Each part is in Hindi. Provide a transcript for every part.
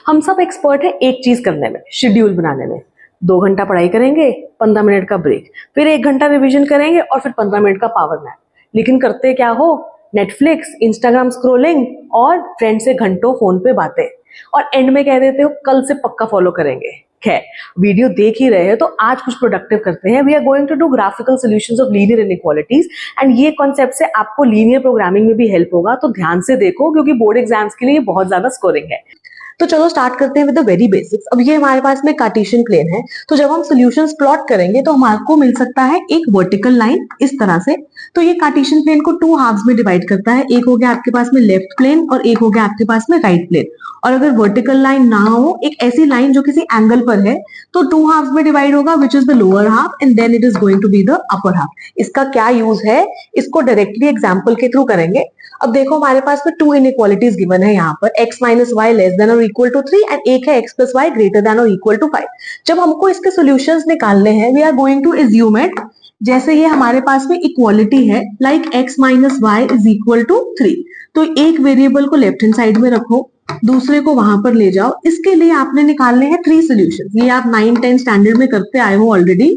हम सब एक्सपर्ट हैं एक चीज करने में, शेड्यूल बनाने में। 2 घंटा पढ़ाई करेंगे, 15 मिनट का ब्रेक, फिर 1 घंटा रिवीजन करेंगे और फिर 15 मिनट का पावर नैप। लेकिन करते क्या हो? नेटफ्लिक्स, इंस्टाग्राम स्क्रोलिंग और फ्रेंड से घंटों फोन पे बातें, और एंड में कह देते हो कल से पक्का फॉलो करेंगे। खैर, वीडियो देख ही रहे हैं तो आज कुछ प्रोडक्टिव करते हैं। We are going to do graphical solutions of linear inequalities, and ये कॉन्सेप्ट से आपको लीनियर प्रोग्रामिंग में भी हेल्प होगा, तो ध्यान से देखो क्योंकि बोर्ड एग्जाम्स के लिए ये बहुत ज्यादा स्कोरिंग है। तो चलो स्टार्ट करते हैं विद द वेरी बेसिक्स। अब ये हमारे पास में कार्टेशियन प्लेन है, तो जब हम सॉल्यूशंस प्लॉट करेंगे तो हमारे मिल सकता है एक वर्टिकल लाइन इस तरह से। तो ये कार्टेशियन प्लेन को 2 हाफ्स में डिवाइड करता है। एक हो गया आपके पास में लेफ्ट प्लेन और एक हो गया आपके पास में राइट प्लेन। और अगर वर्टिकल लाइन ना हो, एक ऐसी लाइन जो किसी एंगल पर है, तो 2 हाफ्स में डिवाइड होगा, which is the lower half and then it is going to be the upper half. इसका क्या यूज है, इसको डायरेक्टली एग्जाम्पल के थ्रू करेंगे। अब देखो हमारे पास में 2 इनइक्वालिटीज गिवन है यहाँ पर, x minus y less than और इक्वल टू 3 एंड एक है x plus y greater than और इक्वल टू 5। जब हमको इसके सॉल्यूशंस निकालने हैं, we are going to assume it जैसे ये हमारे पास में इक्वालिटी है, like x minus y is equal to 3। तो एक वेरिएबल को लेफ्ट हैंड साइड में रखो, दूसरे को वहां पर ले जाओ। इसके लिए आपने निकालने हैं 3 सॉल्यूशंस। ये आप 9-10 स्टैंडर्ड में करते आए हो ऑलरेडी,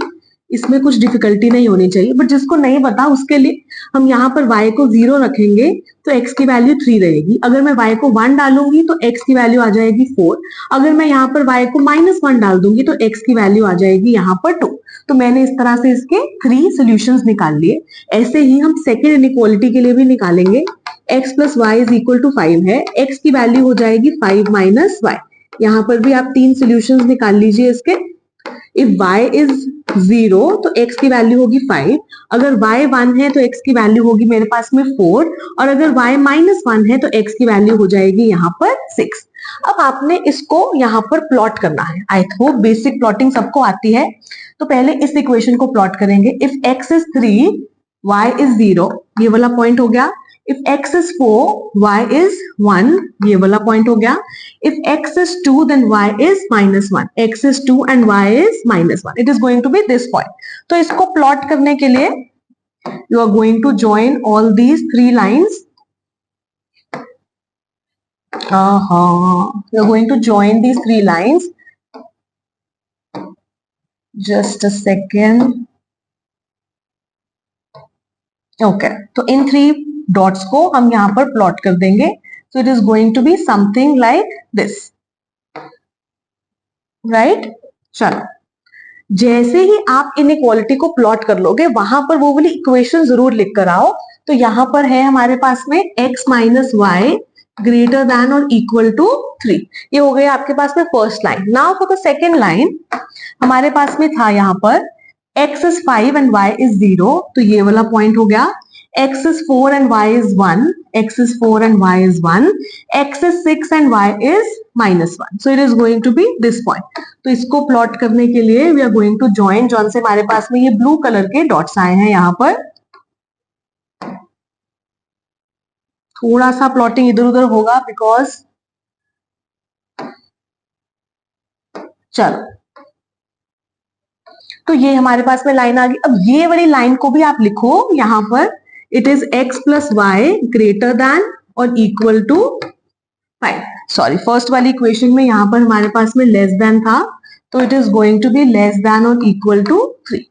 इसमें कुछ डिफिकल्टी नहीं होनी चाहिए। बट जिसको नहीं पता उसके लिए हम यहाँ पर y को 0 रखेंगे तो x की वैल्यू 3 रहेगी। अगर मैं y को 1 डालूंगी तो x की वैल्यू आ जाएगी 4। अगर मैं यहाँ पर y को -1 डाल दूंगी तो x की वैल्यू आ जाएगी यहाँ पर 2। तो मैंने इस तरह से इसके 3 सॉल्यूशंस निकाल लिए। ऐसे ही हम सेकेंड इनइक्वालिटी के लिए भी निकालेंगे। x plus y is equal to 5 है, x की वैल्यू हो जाएगी 5 माइनस वाई। यहाँ पर भी आप 3 सॉल्यूशंस निकाल लीजिए इसके। इफ y इज 0 तो x की वैल्यू होगी 5, अगर y 1 है तो x की वैल्यू होगी मेरे पास में 4, और अगर y -1 है तो x की वैल्यू हो जाएगी यहाँ पर 6। अब आपने इसको यहाँ पर प्लॉट करना है। आई होप बेसिक प्लॉटिंग सबको आती है। तो पहले इस इक्वेशन को प्लॉट करेंगे। If x is 3, y is 0, ये वाला पॉइंट हो गया। If x is 4, y is 1, ये वाला पॉइंट हो गया। If x is 2, then y is -1. x is 2 and y is -1. It is going to be this point. तो इसको प्लॉट करने के लिए you are going to join all these 3 lines. You are going to join these 3 lines. Just a second. Okay. तो इन 3 डॉट्स को हम यहां पर प्लॉट कर देंगे। So it is going to be something like this, right. चलो, जैसे ही आप इनइक्वालिटी को प्लॉट कर लोगे, वहां पर वो वाली इक्वेशन जरूर लिख कर आओ। तो यहां पर है हमारे पास में x minus y greater than और इक्वल टू 3। ये हो गया आपके पास में first line. Now for the second line, हमारे पास में था यहाँ पर x is 5 and y is 0, तो ये वाला पॉइंट हो गया। x is 4 and y is 1, x is 4 and y is 1, x is 6 and y is -1. So it is going to be this point. तो इसको प्लॉट करने के लिए we are going to join, जौन से हमारे पास में ये ब्लू कलर के डॉट्स आए हैं यहाँ पर। थोड़ा सा प्लॉटिंग इधर उधर होगा बिकॉज, चलो, तो ये हमारे पास में लाइन आ गई। अब ये वाली लाइन को भी आप लिखो यहाँ पर। It is x plus y greater than और इक्वल टू 5। सॉरी, फर्स्ट वाली इक्वेशन में यहाँ पर हमारे पास में लेस देन था, तो it is going to be less than और इक्वल टू 3।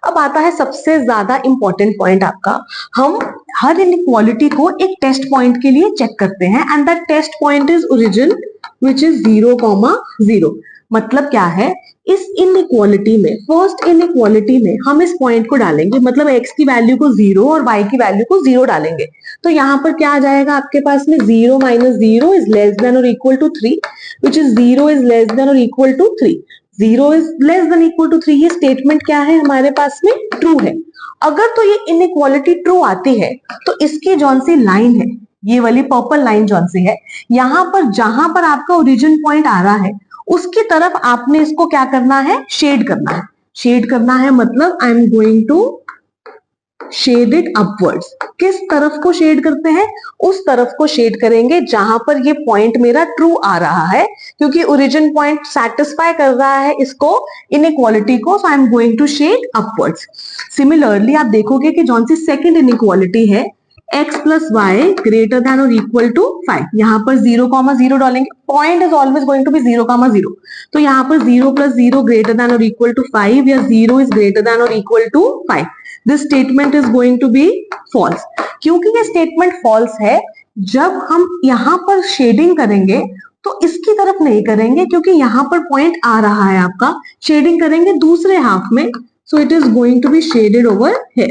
अब आता है सबसे ज्यादा इंपॉर्टेंट पॉइंट आपका। हम हर इनइक्वालिटी को एक टेस्ट पॉइंट के लिए चेक करते हैं, and that test point is origin which is 0,0। मतलब क्या है, इस इनइक्वालिटी में, फर्स्ट इनइक्वालिटी में हम इस पॉइंट को डालेंगे, मतलब x की वैल्यू को 0 और y की वैल्यू को 0 डालेंगे। तो यहाँ पर क्या आ जाएगा आपके पास में, 0 माइनस 0 इज लेस देन और equal to 3, which is 0 is less than और equal to 3। 0 is less than equal to 3, ये स्टेटमेंट क्या है हमारे पास में, ट्रू है। अगर तो ये इनइक्वालिटी ट्रू आती है तो इसकी जौन सी लाइन है, ये वाली पर्पल लाइन जौन सी है, यहाँ पर जहां पर आपका ओरिजिन पॉइंट आ रहा है उसकी तरफ आपने इसको क्या करना है, शेड करना है। शेड करना है मतलब I am going to shade it upwards. किस तरफ को शेड करते हैं, उस तरफ को शेड करेंगे जहां पर ये पॉइंट मेरा ट्रू आ रहा है, क्योंकि ओरिजिन पॉइंट सेटिस्फाई कर रहा है इसको, इनइक्वालिटी को। So I am going to shade upwards. Similarly आप देखोगे कि जौन सी सेकंड इनइक्वालिटी है, x plus y greater than और इक्वल टू 5। यहाँ पर 0,0 डालेंगे, point is always going to be 0,0। तो यहाँ पर 0 प्लस 0 ग्रेटर देन और इक्वल टू 5 या 0 इज ग्रेटर देन और equal to 5। This statement is going to be false. क्योंकि ये स्टेटमेंट फॉल्स है, जब हम यहाँ पर शेडिंग करेंगे तो इसकी तरफ नहीं करेंगे, क्योंकि यहाँ पर पॉइंट आ रहा है आपका, शेडिंग करेंगे दूसरे हाफ में, so it is going to be shaded over here.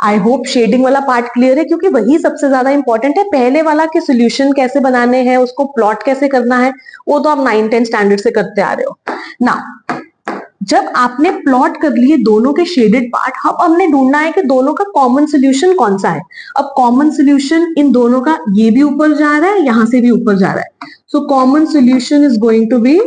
I hope shading वाला पार्ट क्लियर है, क्योंकि वही सबसे ज्यादा इंपॉर्टेंट है। पहले वाला के सोल्यूशन कैसे बनाने हैं, उसको प्लॉट कैसे करना है, वो तो आप 9-10 स्टैंडर्ड से करते आ रहे हो ना। जब आपने प्लॉट कर लिए दोनों के शेडेड पार्ट, अब हमने ढूंढना है कि दोनों का कॉमन सोल्यूशन कौन सा है। अब कॉमन सोल्यूशन इन दोनों का, ये भी ऊपर जा रहा है, यहां से भी ऊपर जा रहा है, so common solution is going to be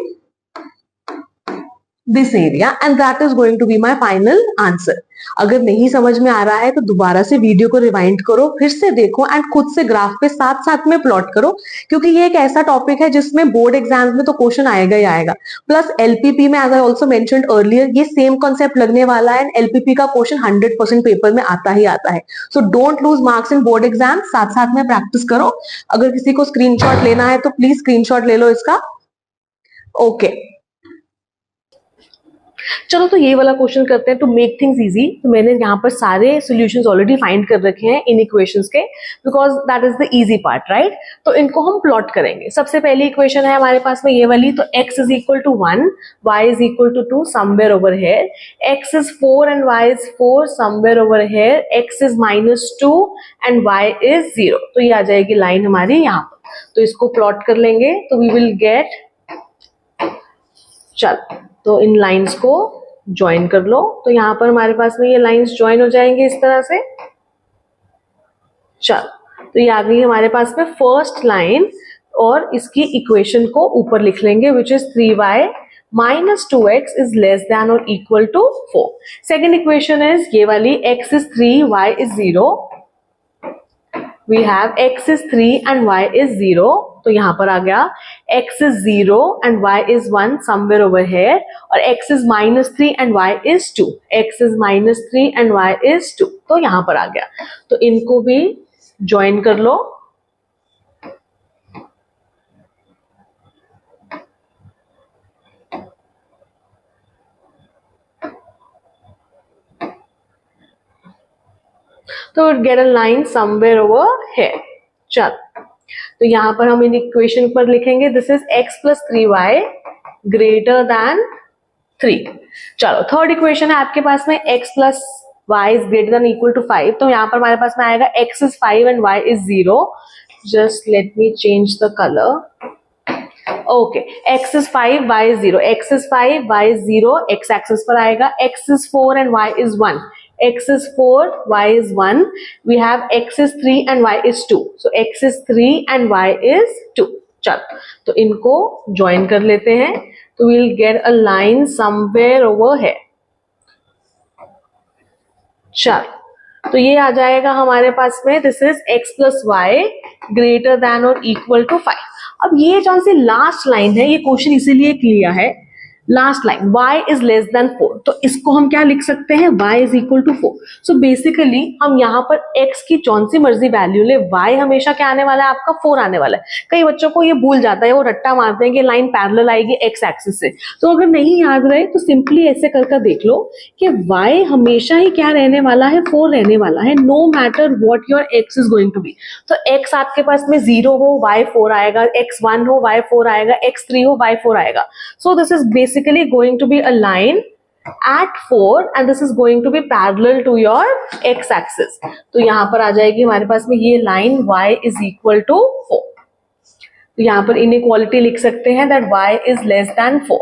this area and that is going to be my final answer. अगर नहीं समझ में आ रहा है तो दोबारा से वीडियो को रिवाइंड करो, फिर से देखो एंड खुद से ग्राफ पे साथ साथ में प्लॉट करो, क्योंकि ये एक ऐसा टॉपिक है जिसमें बोर्ड एग्जाम्स में तो क्वेश्चन आएगा ही आएगा। प्लस एलपीपी में, as I also mentioned earlier, ये सेम कॉन्सेप्ट लगने वाला है एंड एलपीपी का क्वेश्चन 100% पेपर में आता ही आता है। So don't lose marks in board exam, साथ साथ में प्रैक्टिस करो। अगर किसी को स्क्रीनशॉट लेना है तो प्लीज स्क्रीनशॉट ले लो इसका। ओके चलो, तो ये वाला क्वेश्चन करते हैं टू मेक थिंग्स इजी। तो मैंने यहाँ पर सारे सॉल्यूशंस ऑलरेडी फाइंड कर रखे हैं इन इक्वेशंस के, because that is the easy part, right. तो इनको हम प्लॉट करेंगे। सबसे पहली इक्वेशन है हमारे पास में ये वाली, तो x is equal to 1, y is equal to 2 somewhere over here, x is 4 and y is 4 somewhere over here, x is -2 and y is 0। तो ये आ जाएगी लाइन हमारी यहाँ पर। तो इसको प्लॉट कर लेंगे तो वी विल गेट, चल तो इन लाइंस को ज्वाइन कर लो। तो यहां पर हमारे पास में ये लाइंस ज्वाइन हो जाएंगे इस तरह से। चल तो ये आ गई हमारे पास में फर्स्ट लाइन, और इसकी इक्वेशन को ऊपर लिख लेंगे, which is 3y minus 2x is less than or equal to 4. Second equation is ये वाली, x is 3, y is 0. We have x is 3 and y is 0. तो यहां पर आ गया x is 0 and y is 1 somewhere over here, और x is -3 and y is 2. x is -3 and y is 2. तो यहां पर आ गया। तो इनको भी ज्वाइन कर लो। तो get a line somewhere over here. चल तो यहां पर हम इन इक्वेशन पर लिखेंगे, this is x plus 3y greater than 3। चलो थर्ड इक्वेशन है आपके पास में, x plus y is greater than equal to 5। तो यहां पर हमारे पास में आएगा x is 5 and y is 0। Just let me change the colour. Okay, x is 5, y is 0, x is 5, y is 0, x axis पर आएगा, x is 4 and y is 1, x is 4, y is 1, we have x is 3 and y is 2, so x is 3 and y is 2। चल तो इनको ज्वाइन कर लेते हैं, तो we'll get a line somewhere over here। चल तो ये आ जाएगा हमारे पास में, this is x plus y greater than और इक्वल टू 5। अब ये जो सी लास्ट लाइन है, ये क्वेश्चन इसीलिए लिया है, last line y is less than 4, तो इसको हम क्या लिख सकते हैं, y is equal to 4। So basically हम यहाँ पर x की जौन सी मर्जी वैल्यू ले, y हमेशा क्या आने वाला है आपका 4 आने वाला है। कई बच्चों को ये भूल जाता है, वो रट्टा मारते हैं कि लाइन पैरेलल आएगी x एक्सिस से। तो अगर नहीं याद रहे तो सिंपली ऐसे करके देख लो कि y हमेशा ही क्या रहने वाला है, 4 रहने वाला है, no matter what your x is going to be. तो x आपके पास में 0 हो y 4 आएगा, x 1 हो y 4 आएगा, x 3 हो y 4 आएगा। So this is basically going to be a line at 4 and this is going to be parallel to your x axis। तो यहां पर आ जाएगी हमारे पास में ये line y is equal to 4। तो यहां पर इनइक्वालिटी लिख सकते हैं that y is less than 4।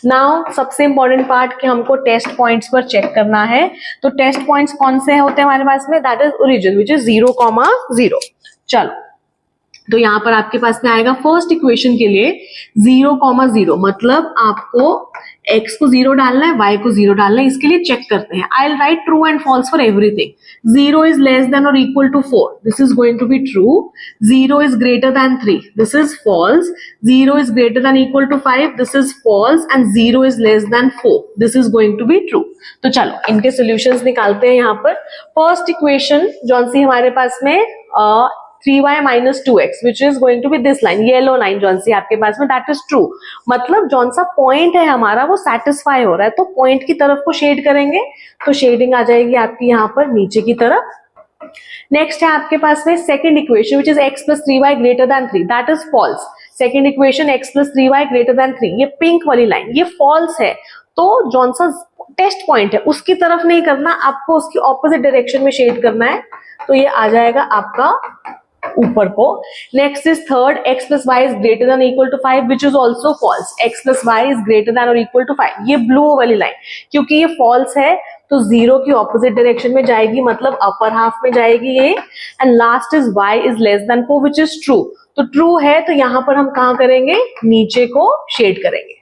Now सबसे इंपॉर्टेंट पार्ट कि हमको टेस्ट पॉइंट्स पर चेक करना है। तो टेस्ट पॉइंट्स कौन से होते हैं हमारे पास में, that is origin which is 0,0। चलो तो यहां पर आपके पास में आएगा फर्स्ट इक्वेशन के लिए 0,0, मतलब आपको x को 0 डालना है, y को 0 डालना है, इसके लिए चेक करते हैं. I will write true and false for everything. 0 is less than or equal to 4. This is going to be true. 0 is greater than 3. This is false. 0 is greater than equal to 5. This is false. And 0 is less than 4. This is going to be true. तो चलो इनके सॉल्यूशंस निकालते हैं. यहाँ पर फर्स्ट इक्वेशन जौन सी हमारे पास में 3y minus 2x which is going to be this line, yellow line जौन सी आपके पास में, that is true. मतलब जौन सा पॉइंट है हमारा वो सेटिस्फाई हो रहा है, तो पॉइंट की तरफ को शेड करेंगे तो शेडिंग आ जाएगी आपकी यहाँ पर नीचे की तरफ. नेक्स्ट है आपके पास में second equation which is x plus 3y greater than 3, that is false. Second equation x plus 3y greater than 3, ये पिंक वाली लाइन ये फॉल्स है. तो जौन सा टेस्ट पॉइंट है उसकी तरफ नहीं करना, आपको उसकी ऑपोजिट डायरेक्शन में शेड करना है. तो ये आ जाएगा आपका ऊपर को. Next is third, x plus y is greater than or equal to 5 which is also false. x plus y is greater than or equal to 5, ये ब्लू वाली लाइन क्योंकि ये फॉल्स है तो 0 की ऑपोजिट डायरेक्शन में जाएगी, मतलब अपर हाफ में जाएगी ये. And last is y is less than 4 which is true. तो ट्रू है तो यहां पर हम कहां करेंगे, नीचे को शेड करेंगे.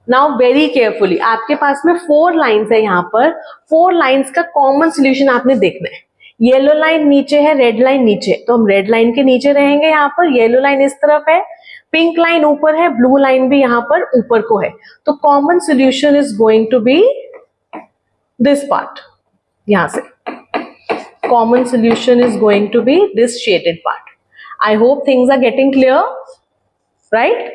नाउ वेरी केयरफुली, आपके पास में 4 लाइंस है. यहाँ पर 4 लाइंस का कॉमन सोल्यूशन आपने देखना है. येलो लाइन नीचे है, रेड लाइन नीचे, तो हम रेड लाइन के नीचे रहेंगे. यहाँ पर येलो लाइन इस तरफ है, पिंक लाइन ऊपर है, ब्लू लाइन भी यहाँ पर ऊपर को है. तो common solution is going to be this part. यहां से common solution is going to be this shaded part. I hope things are getting clear, right?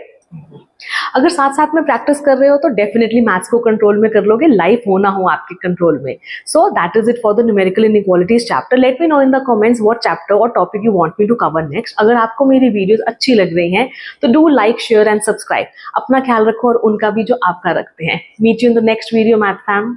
अगर साथ साथ में प्रैक्टिस कर रहे हो तो डेफिनेटली मैथ्स को कंट्रोल में कर लोगे, लाइफ होना हो आपके कंट्रोल में. So that is it for the numerical inequalities chapter. Let me know in the comments what chapter और topic you want me to cover next. अगर आपको मेरी वीडियोस अच्छी लग रही हैं तो do like, share and subscribe. अपना ख्याल रखो और उनका भी जो आपका रखते हैं. Meet you in the next video math fam.